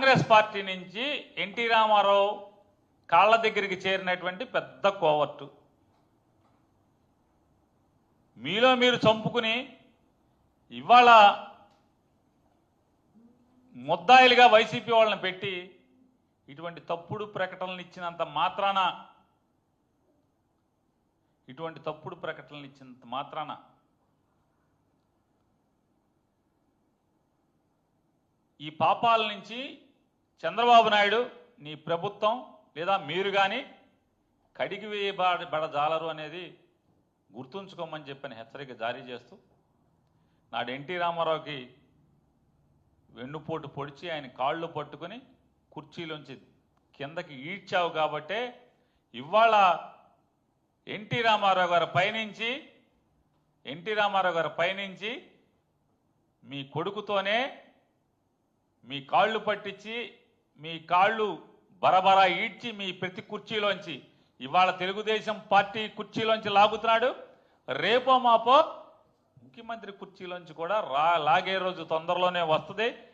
Congress party నుంచి NT Ramarao కాళ్ళ దగ్గరికి చేరినటువంటి పెద్ద కోవర్టు. మీలో మీరు చంపుకుని ఇవాళ ముద్దాయిలుగా వైసీపీ వాళ్ళని పెట్టి ఇటువంటి తప్పుడు ప్రకటనలు ఇచ్చినంత మాత్రాన ఈ పాపాల నుంచి చంద్రబాబు నాయుడు నీ ప్రభుత్వం లేదా మీరు కానీ కడిగి వేయబడజాలరు అనేది గుర్తుంచుకోమని చెప్పని హెచ్చరిక జారీ చేస్తూ నాడు ఎన్టీ రామారావుకి వెన్నుపోటు పొడిచి ఆయన కాళ్ళు పట్టుకుని కుర్చీలోంచి కిందకి ఈడ్చావు కాబట్టే ఇవాళ ఎన్టీ రామారావు గారి పైనుంచి మీ కొడుకుతోనే మీ కాళ్ళు పట్టించి మీ కాళ్ళు బరబరా ఈడ్చి మీ ప్రతి కుర్చీలోంచి ఇవాళ తెలుగుదేశం పార్టీ కుర్చీలోంచి లాగుతున్నాడు. రేపో మాపో ముఖ్యమంత్రి కుర్చీలోంచి కూడా లాగే రోజు తొందరలోనే వస్తుంది.